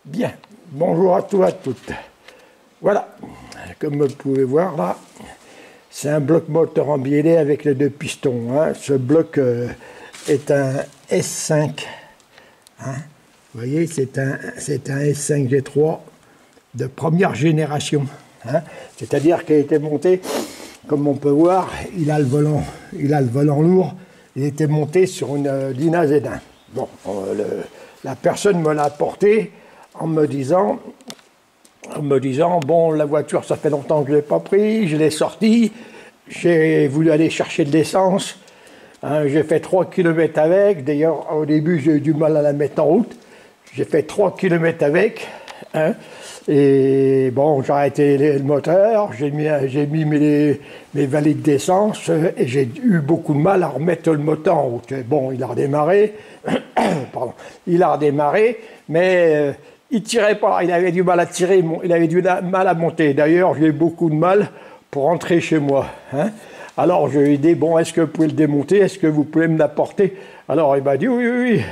Bien, bonjour à tous et à toutes. Voilà, comme vous pouvez voir là, c'est un bloc moteur en biellé avec les deux pistons. Hein. Ce bloc est un S5. Hein. Vous voyez, c'est un S5 G3 de première génération. Hein. C'est-à-dire qu'il a été monté, comme on peut voir, il a le volant lourd. Il était monté sur une Dina Z1. Bon, la personne me l'a apporté en me disant, bon, la voiture, ça fait longtemps que je ne l'ai pas pris, je l'ai sortie, j'ai voulu aller chercher de l'essence, hein, j'ai fait 3 km avec, d'ailleurs, au début, j'ai eu du mal à la mettre en route, j'ai fait 3 km avec, hein, et bon, j'ai arrêté le moteur, j'ai mis mes valides d'essence, et j'ai eu beaucoup de mal à remettre le moteur en route. Et bon, il a redémarré, pardon, mais il tirait pas, il avait du mal à tirer, il avait du mal à monter. D'ailleurs, j'ai eu beaucoup de mal pour rentrer chez moi. Hein. Alors, je lui ai dit, bon, est-ce que vous pouvez le démonter? Est-ce que vous pouvez me l'apporter? Alors, il m'a dit, oui,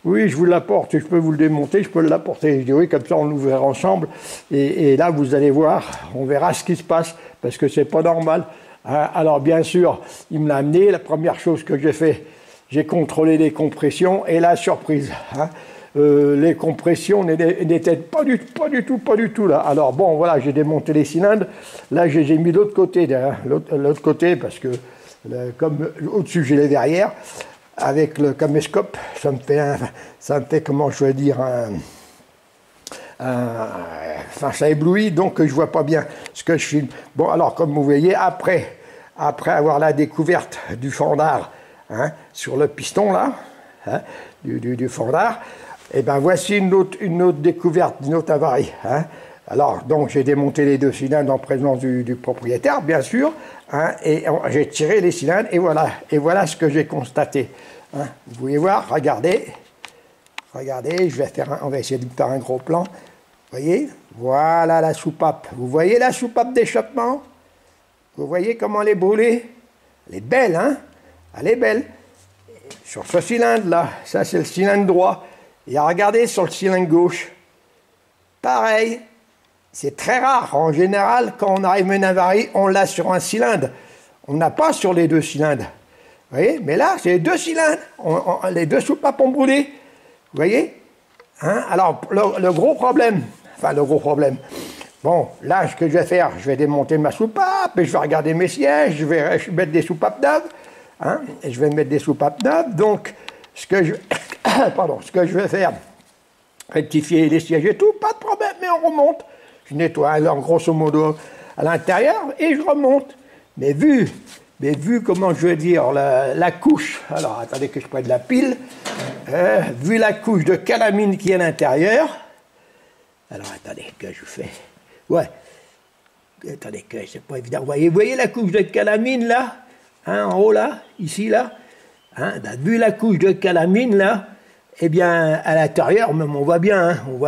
je vous l'apporte, je peux vous le démonter, je peux l'apporter. Je dis, oui, comme ça, on l'ouvrira ensemble. Et là, vous allez voir, on verra ce qui se passe, parce que c'est pas normal. Hein. Alors, bien sûr, il me l'a amené. La première chose que j'ai fait, j'ai contrôlé les compressions, et la surprise, hein. Les compressions n'étaient pas du tout là. Alors bon, voilà, j'ai démonté les cylindres. Là, j'ai mis l'autre côté, l'autre côté, parce que comme au-dessus j'ai les verrières, avec le caméscope, ça me fait comment je vais dire, enfin ça éblouit, donc je vois pas bien ce que je filme. Bon, alors comme vous voyez, après avoir la découverte du fendard, hein, sur le piston là, hein, du fendard, et bien voici une autre découverte, une autre avarie. Hein. Alors, donc j'ai démonté les deux cylindres en présence du propriétaire, bien sûr, hein, et j'ai tiré les cylindres, et voilà ce que j'ai constaté. Hein. Vous pouvez voir, regardez, on va essayer de faire un gros plan. Vous voyez, voilà la soupape. Vous voyez la soupape d'échappement? Vous voyez comment elle est brûlée? Elle est belle, hein? Elle est belle. Sur ce cylindre-là, ça c'est le cylindre droit. Et regardez sur le cylindre gauche, pareil, c'est très rare. En général, quand on arrive à une avarie, on l'a sur un cylindre. On n'a pas sur les deux cylindres. Vous voyez? Mais là, c'est les deux cylindres. Les deux soupapes ont brûlé. Vous voyez? Hein? Alors, le gros problème, bon, là, ce que je vais faire, je vais démonter ma soupape, et je vais regarder mes sièges, je vais mettre des soupapes neuves. Hein? Et je vais mettre des soupapes neuves. Donc, ce que je vais faire, rectifier les sièges et tout, pas de problème, mais on remonte. Je nettoie alors grosso modo à l'intérieur et je remonte. Mais vu comment je vais dire, la couche, alors attendez que je prenne la pile, vu la couche de calamine qui est à l'intérieur, alors attendez que je fais, ouais, attendez que c'est pas évident, vous voyez la couche de calamine là, hein, en haut là, ici là, hein, ben, vu la couche de calamine là, eh bien, à l'intérieur, même on voit bien, hein, on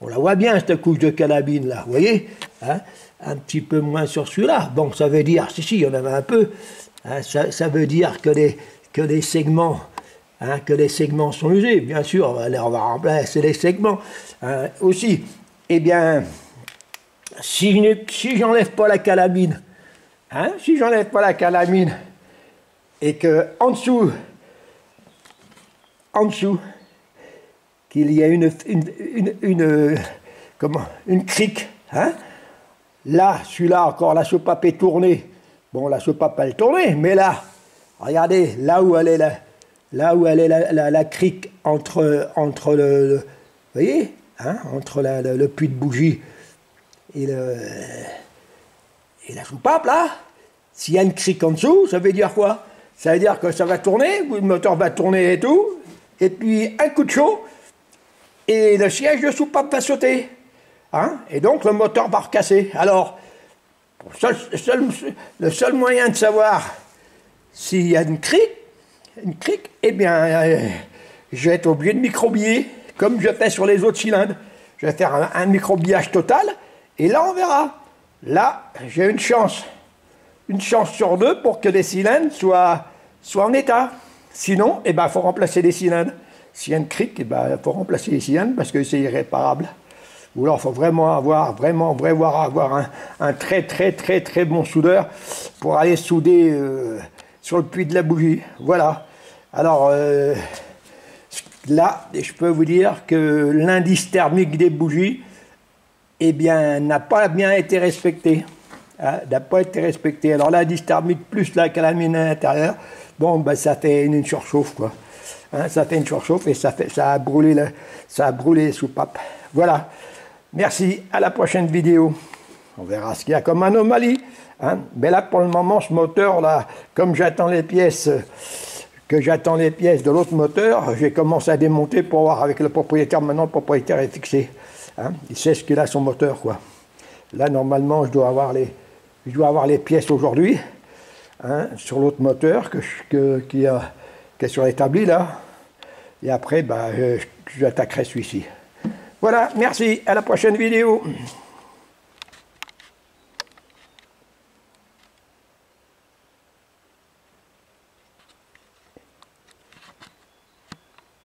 la voit bien, cette couche de calamine, là, vous voyez, hein, un petit peu moins sur celui-là. Bon, ça veut dire, si, il y en avait un peu, hein, ça veut dire que les segments, hein, sont usés, bien sûr, on va remplacer les segments, hein, aussi. Eh bien, si j'enlève pas la calamine, hein, et que en dessous, qu'il y a une crique, hein? Là, celui-là encore, la soupape est tournée. Bon, la soupape elle est tournée, mais là, regardez, là où elle est la crique entre le vous voyez, hein? Entre le puits de bougie et la soupape, là, s'il y a une crique en dessous, ça veut dire quoi? Ça veut dire que ça va tourner, le moteur va tourner et tout, et puis un coup de chaud, et le siège de soupape va sauter. Hein? Et donc le moteur va recasser. Alors, le seul moyen de savoir s'il y a une crique, eh bien, je vais être obligé de microbiller, comme je fais sur les autres cylindres. Je vais faire un microbillage total, et là on verra. Là, j'ai une chance sur deux pour que les cylindres soient en état. Sinon, eh ben, faut remplacer les cylindres. Cyan cric, il faut remplacer les cyanes parce que c'est irréparable. Ou alors il faut vraiment avoir un très bon soudeur pour aller souder sur le puits de la bougie. Voilà. Alors là, je peux vous dire que l'indice thermique des bougies, eh bien, n'a pas bien été respecté. Hein, n'a pas été respecté. Alors l'indice thermique plus la calamine à l'intérieur, bon, ben, ça fait une surchauffe, quoi. Hein, ça fait une surchauffe et ça a brûlé les soupapes. Voilà. Merci, à la prochaine vidéo. On verra ce qu'il y a comme anomalie. Hein. Mais là, pour le moment, ce moteur, là, comme j'attends les pièces, de l'autre moteur, j'ai commencé à démonter pour voir avec le propriétaire. Maintenant, le propriétaire est fixé. Hein. Il sait ce qu'il a son moteur, quoi. Là, normalement, je dois avoir les pièces aujourd'hui, hein, sur l'autre moteur qui est sur l'établi, là. Et après, bah, j'attaquerai celui-ci. Voilà, merci, à la prochaine vidéo.